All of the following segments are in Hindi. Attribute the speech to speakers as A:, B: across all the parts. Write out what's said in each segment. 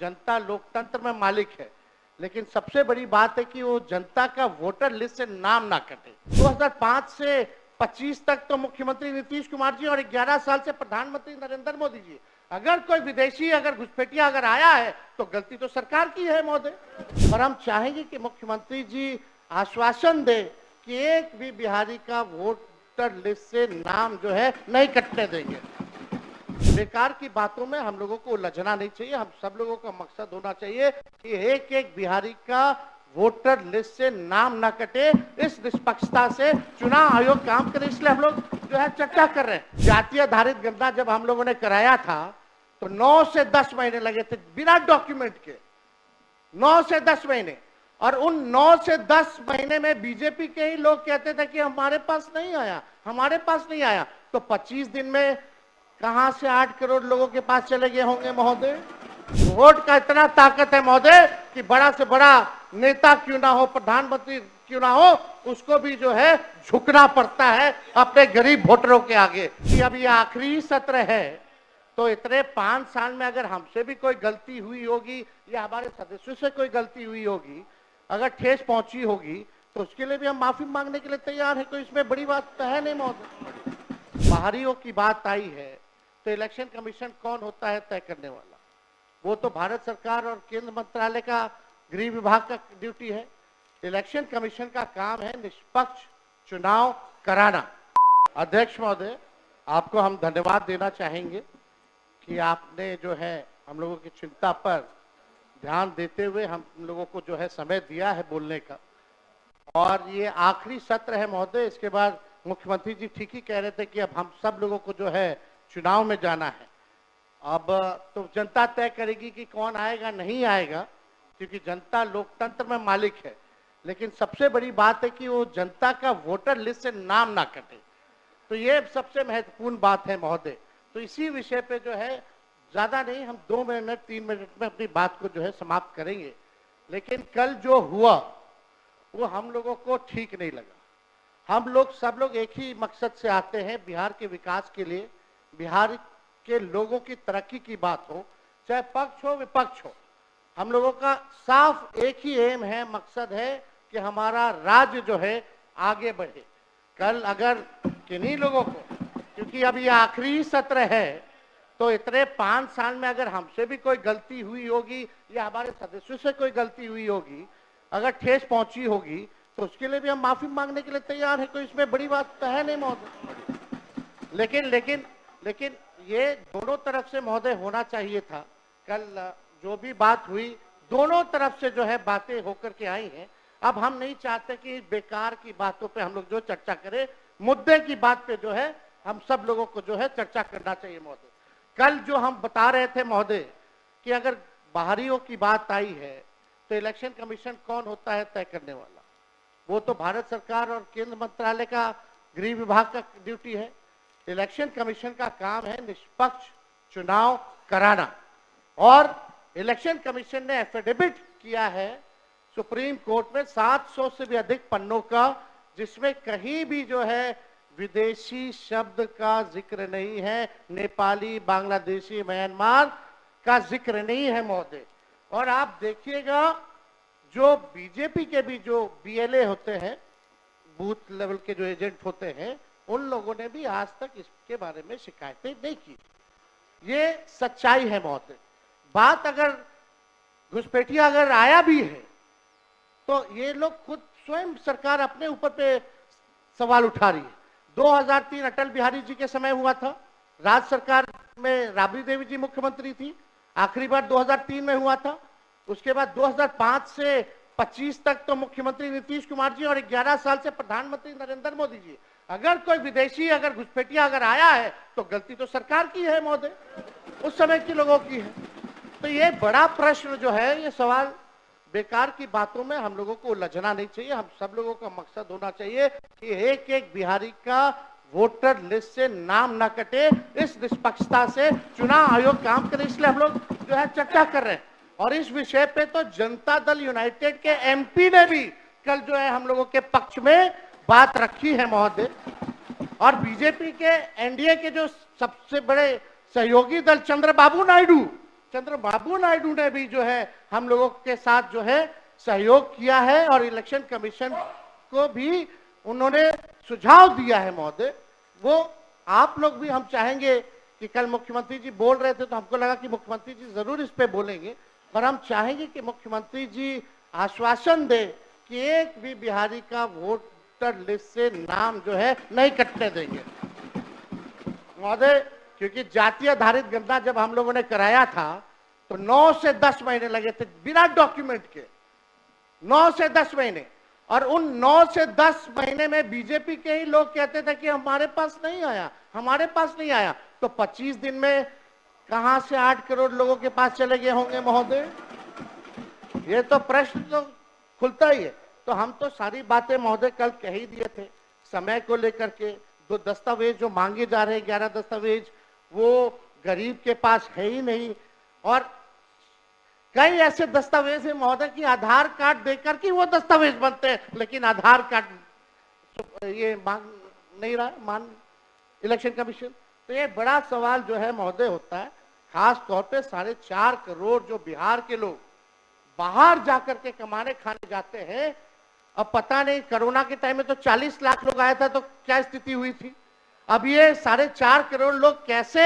A: जनता लोकतंत्र में मालिक है, लेकिन सबसे बड़ी बात है कि वो जनता का वोटर लिस्ट से नाम ना कटे। 2005 से 25 तक तो मुख्यमंत्री नीतीश कुमार जी और 11 साल से प्रधानमंत्री नरेंद्र मोदी जी। अगर कोई विदेशी अगर घुसपैठिया अगर आया है तो गलती तो सरकार की है महोदय। और हम चाहेंगे कि मुख्यमंत्री जी आश्वासन दे कि एक भी बिहारी का वोटर लिस्ट से नाम जो है नहीं कटने देंगे। बेकार की बातों में हम लोगों को उलझना नहीं चाहिए। हम सब लोगों का मकसद होना चाहिए कि एक एक बिहारी का वोटर लिस्ट से नाम ना कटे। इस निष्पक्षता से चुनाव आयोग काम करे, इसलिए हम लोग जो है चर्चा कर रहे हैं। जातीय आधारित गणना जब हम लोगों ने कराया था तो 9 से 10 महीने लगे थे बिना डॉक्यूमेंट के, 9 से 10 महीने। और उन 9 से 10 महीने में बीजेपी के ही लोग कहते थे कि हमारे पास नहीं आया, हमारे पास नहीं आया। तो 25 दिन में कहां से 8 करोड़ लोगों के पास चले गए होंगे महोदय। वोट का इतना ताकत है महोदय कि बड़ा से बड़ा नेता क्यों ना हो, प्रधानमंत्री क्यों ना हो, उसको भी जो है झुकना पड़ता है अपने गरीब वोटरों के आगे। कि अब ये आखिरी सत्र है तो इतने 5 साल में अगर हमसे भी कोई गलती हुई होगी या हमारे सदस्यों से कोई गलती हुई होगी, अगर ठेस पहुंची होगी तो उसके लिए भी हम माफी मांगने के लिए तैयार है। कोई इसमें बड़ी बात तो है नहीं महोदय। बाहरियों की बात आई है तो इलेक्शन कमीशन कौन होता है तय करने वाला? वो तो भारत सरकार और केंद्र मंत्रालय का गृह विभाग का ड्यूटी है। इलेक्शन कमीशन का काम है निष्पक्ष चुनाव कराना। अध्यक्ष महोदय, आपको हम धन्यवाद देना चाहेंगे कि आपने जो है हम लोगों की चिंता पर ध्यान देते हुए हम लोगों को जो है समय दिया है बोलने का। और ये आखिरी सत्र है महोदय, इसके बाद मुख्यमंत्री जी ठीक ही कह रहे थे कि अब हम सब लोगों को जो है चुनाव में जाना है। अब तो जनता तय करेगी कि कौन आएगा नहीं आएगा, क्योंकि जनता लोकतंत्र में मालिक है। लेकिन सबसे बड़ी बात है कि वो जनता का वोटर लिस्ट से नाम ना कटे। तो ये सबसे महत्वपूर्ण बात है महोदय। तो इसी विषय पे जो है ज्यादा नहीं, हम 2 मिनट 3 मिनट में अपनी बात को जो है समाप्त करेंगे। लेकिन कल जो हुआ वो हम लोगों को ठीक नहीं लगा। हम लोग सब लोग एक ही मकसद से आते हैं, बिहार के विकास के लिए, बिहार के लोगों की तरक्की की बात हो, चाहे पक्ष हो विपक्ष हो। हम लोगों का साफ एक ही एम है, मकसद है कि हमारा राज्य जो है आगे बढ़े। कल अगर किन्हीं लोगों को, क्योंकि अब ये आखिरी सत्र है तो इतने 5 साल में अगर हमसे भी कोई गलती हुई होगी या हमारे सदस्यों से कोई गलती हुई होगी, अगर ठेस पहुंची होगी तो उसके लिए भी हम माफी मांगने के लिए तैयार है। कोई इसमें बड़ी बात तो है नहीं महोदय। लेकिन ये दोनों तरफ से महोदय होना चाहिए था। कल जो भी बात हुई दोनों तरफ से जो है बातें होकर के आई हैं। अब हम नहीं चाहते कि बेकार की बातों पे हम लोग जो चर्चा करें, मुद्दे की बात पे जो है हम सब लोगों को जो है चर्चा करना चाहिए महोदय। कल जो हम बता रहे थे महोदय कि अगर बाहरियों की बात आई है तो इलेक्शन कमीशन कौन होता है तय करने वाला? वो तो भारत सरकार और केंद्र मंत्रालय का गृह विभाग का ड्यूटी है। इलेक्शन कमीशन का काम है निष्पक्ष चुनाव कराना। और इलेक्शन कमीशन ने एफिडेविट किया है सुप्रीम कोर्ट में 700 से भी अधिक पन्नों का, जिसमें कहीं भी जो है विदेशी शब्द का जिक्र नहीं है, नेपाली, बांग्लादेशी, म्यांमार का जिक्र नहीं है महोदय। और आप देखिएगा जो बीजेपी के भी जो बीएलए होते हैं, बूथ लेवल के जो एजेंट होते हैं, उन लोगों ने भी आज तक इसके बारे में शिकायतें नहीं की। ये सच्चाई है महोदय। बात अगर घुसपैठिया अगर आया भी है तो ये लोग खुद स्वयं सरकार अपने ऊपर पे सवाल उठा रही है। 2003 अटल बिहारी जी के समय हुआ था, राज्य सरकार में राबड़ी देवी जी मुख्यमंत्री थी, आखिरी बार 2003 में हुआ था। उसके बाद 2005 से 25 तक तो मुख्यमंत्री नीतीश कुमार जी और 11 साल से प्रधानमंत्री नरेंद्र मोदी जी। अगर कोई विदेशी अगर घुसपैठिया अगर आया है तो गलती तो सरकार की है महोदय, उस समय के लोगों की है। तो ये बड़ा प्रश्न जो है, ये सवाल बेकार की बातों में हम लोगों को उलझना नहीं चाहिए। हम सब लोगों का मकसद होना चाहिए कि एक एक बिहारी का वोटर लिस्ट से नाम ना कटे। इस निष्पक्षता से चुनाव आयोग काम करे, इसलिए हम लोग जो है चर्चा कर रहे हैं। और इस विषय पे तो जनता दल यूनाइटेड के एमपी ने भी कल जो है हम लोगों के पक्ष में बात रखी है महोदय। और बीजेपी के एनडीए के जो सबसे बड़े सहयोगी दल चंद्रबाबू नायडू चंद्रबाबू नायडू ने भी जो है हम लोगों के साथ जो है सहयोग किया है और इलेक्शन कमीशन को भी उन्होंने सुझाव दिया है महोदय। वो आप लोग भी, हम चाहेंगे कि कल मुख्यमंत्री जी बोल रहे थे तो हमको लगा कि मुख्यमंत्री जी जरूर इस पे बोलेंगे, पर हम चाहेंगे कि मुख्यमंत्री जी आश्वासन दे कि एक भी बिहारी का वोटर लिस्ट से नाम जो है नहीं कटने देंगे महोदय। क्योंकि जाति आधारित गणना जब हम लोगों ने कराया था तो 9 से 10 महीने लगे थे बिना डॉक्यूमेंट के, 9 से 10 महीने। और उन 9 से 10 महीने में बीजेपी के ही लोग कहते थे कि हमारे पास नहीं आया, हमारे पास नहीं आया। तो 25 दिन में कहां से 8 करोड़ लोगों के पास चले गए होंगे महोदय? ये तो प्रश्न तो खुलता ही है। तो हम तो सारी बातें महोदय कल कह ही दिए थे। समय को लेकर के 2 दस्तावेज जो मांगे जा रहे हैं, 11 दस्तावेज, वो गरीब के पास है ही नहीं। और कई ऐसे दस्तावेज है महोदय कि आधार कार्ड देकर के वो दस्तावेज बनते हैं, लेकिन आधार कार्ड ये मांग नहीं रहा है, मान इलेक्शन कमीशन। तो ये बड़ा सवाल जो है महोदय होता है, खास तौर पे 4.5 करोड़ जो बिहार के लोग बाहर जाकर के कमाने खाने जाते हैं। अब पता नहीं कोरोना के टाइम में तो 40 लाख लोग आया था तो क्या स्थिति हुई थी। अब ये 4.5 करोड़ लोग कैसे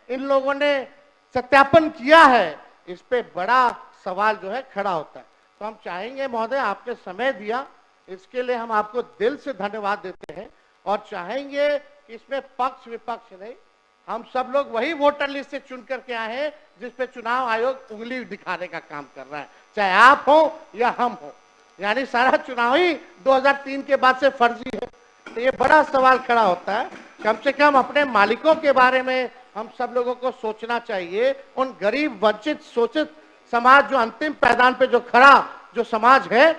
A: इन लोगों ने सत्यापन किया है, इस पे बड़ा सवाल जो है खड़ा होता है। तो हम चाहेंगे महोदय, आपने समय दिया इसके लिए हम आपको दिल से धन्यवाद देते हैं और चाहेंगे कि इसमें पक्ष विपक्ष नहीं, हम सब लोग वही वोटर लिस्ट से चुन करके आए हैं जिसपे चुनाव आयोग उंगली दिखाने का काम कर रहा है, चाहे आप हो या हम हो। यानी सारा चुनाव ही 2003 के बाद से फर्जी है। तो ये बड़ा सवाल खड़ा होता है। कम से कम अपने मालिकों के बारे में हम सब लोगों को सोचना चाहिए। उन गरीब वंचित शोषित समाज जो अंतिम पैदान पे जो खड़ा जो समाज है,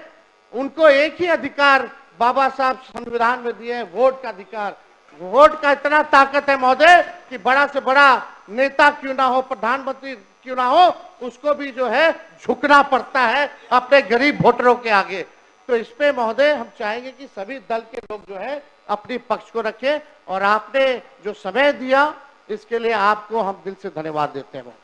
A: उनको एक ही अधिकार बाबा साहब संविधान में दिए हैं, वोट का अधिकार। वोट का इतना ताकत है महोदय कि बड़ा से बड़ा नेता क्यों ना हो, प्रधानमंत्री क्यों ना हो, उसको भी जो है झुकना पड़ता है अपने गरीब वोटरों के आगे। तो इस पे महोदय हम चाहेंगे कि सभी दल के लोग जो है अपनी पक्ष को रखें और आपने जो समय दिया इसके लिए आपको हम दिल से धन्यवाद देते हैं।